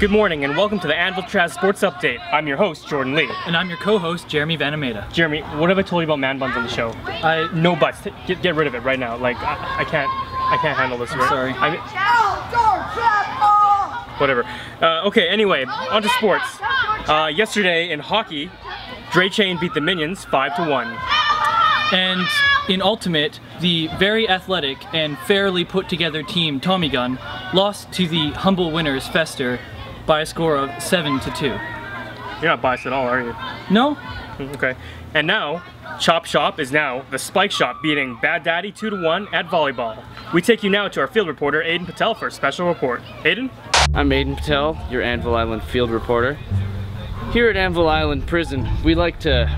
Good morning and welcome to the Anviltraz Sports Update. I'm your host, Jordan Lee. And I'm your co-host, Jeremy Vanameda. Jeremy, what have I told you about man buns on the show? No buts. Get rid of it right now. Like, I can't handle this. I'm sorry. Whatever. Okay, anyway, on to sports. Yesterday in hockey, Dre Chain beat the Minions 5-1. And in Ultimate, the very athletic and fairly put together team Tommy Gun lost to the humble winners Fester by a score of 7-2. You're not biased at all, are you? No? Okay. And now, Chop Shop is now the Spike Shop beating Bad Daddy 2-1 at volleyball. We take you now to our field reporter, Aiden Patel, for a special report. Aiden? I'm Aiden Patel, your Anvil Island field reporter. Here at Anvil Island Prison, we like to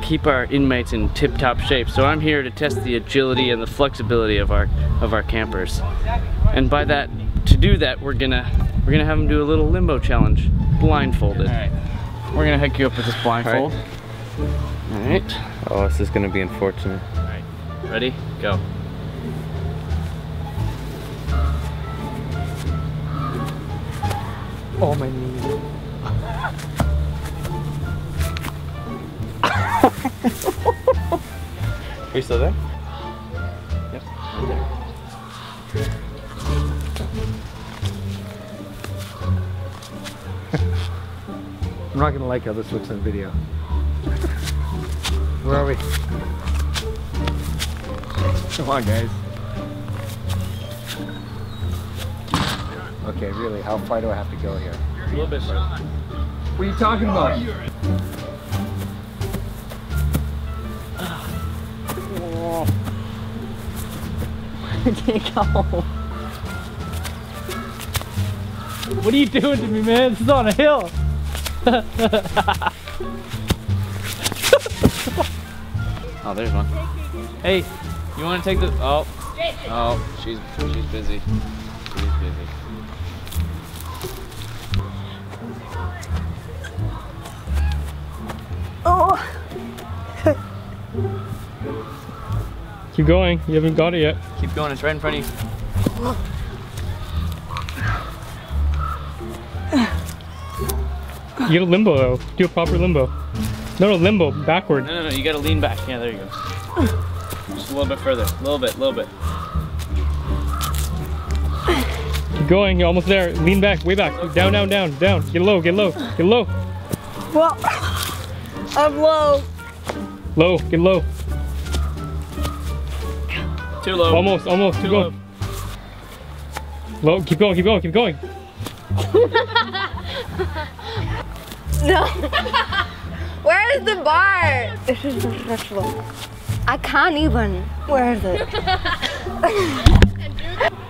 keep our inmates in tip-top shape, so I'm here to test the agility and the flexibility of our campers. And by that, to do that, we're gonna have them do a little limbo challenge, blindfolded. All right. We're gonna hook you up with this blindfold. All right. Oh, this is gonna be unfortunate. All right. Ready? Go. Oh, my knee. Are you still there? Yep. Right there. I'm not gonna like how this looks on video. Where are we? Come on, guys. Okay, really, how far do I have to go here? A little bit further. What are you talking about? What are you doing to me, man? This is on a hill. Oh, there's one. Hey, you want to take the? Oh, she's busy. She's busy. Oh. Keep going. You haven't got it yet. Keep going. It's right in front of you. You get a limbo though. Do a proper limbo. No, limbo. Backward. No. You gotta lean back. Yeah, there you go. Just a little bit further. A little bit. Keep going. You're almost there. Lean back. Way back. Down. Get low. Well, I'm low. Low. Get low. Too low. Almost. Too Keep low. going. Low. Keep going. No. Where is the bar? This is stressful. I can't even. Where is it?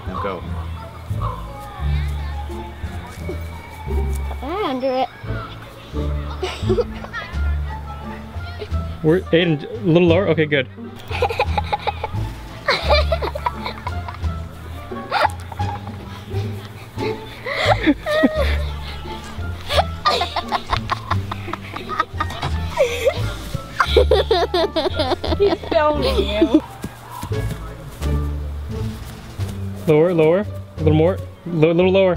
Now go. I'm under it. We're Aiden. A little lower. Okay, good. He's filming you. Lower. A little more. A little lower.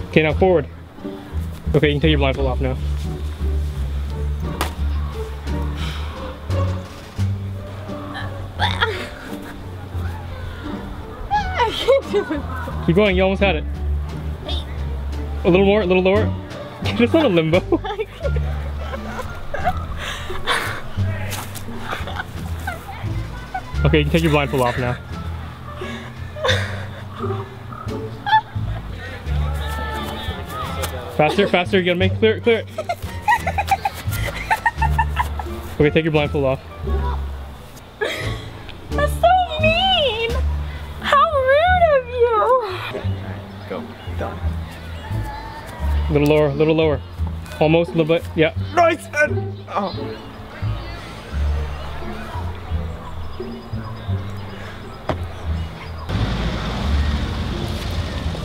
Okay, now forward. Okay, you can take your blindfold off now. I can't do it. Keep going. You almost had it. A little more. It's not a limbo. Okay, you can take your blindfold off now. Faster, you gotta make it clear it. Okay, take your blindfold off. That's so mean. How rude of you. Go. Done. A little lower. Almost, a little bit. Yeah. Nice! Oh.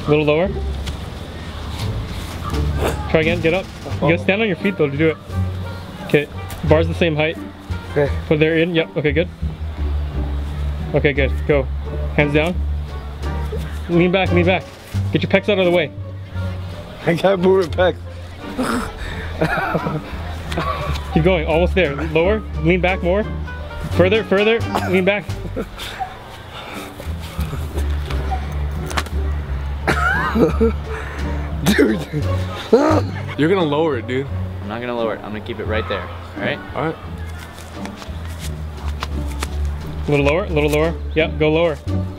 A little lower. Try again, get up. You gotta stand on your feet though to do it. Okay, bar's the same height. Okay. Put there in, yep, okay, good. Okay, good, go. Hands down. Lean back. Get your pecs out of the way. I can't move it back. Keep going, almost there. Lower, lean back more. Further, further, lean back. Dude. You're gonna lower it, dude. I'm not gonna lower it. I'm gonna keep it right there. All right? All right. A little lower, a little lower. Yep, go lower.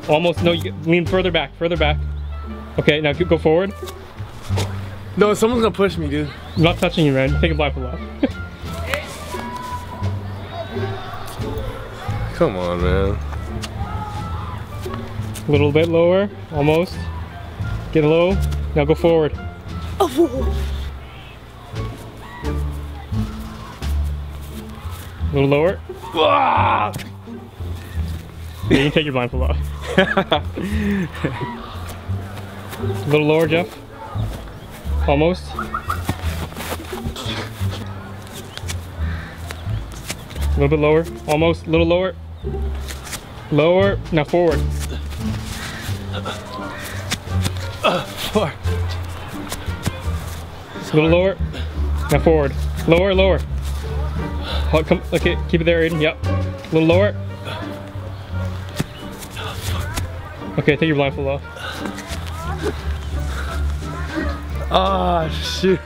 Almost, no, you lean further back, further back. Okay, now go forward. No, someone's gonna push me, dude. I'm not touching you, man. Take a blindfold off. Come on, man. A little bit lower, almost. Get low, now go forward. A little lower. Yeah, you can take your blindfold off. A little lower, Jeff. Almost. A little bit lower. Almost. A little lower. Lower. Now forward. Four. A little lower. Now forward. Lower, lower. Hold, come, okay, keep it there, Aiden. Yep. A little lower. Okay, take your blindfold off. Ah, shoot.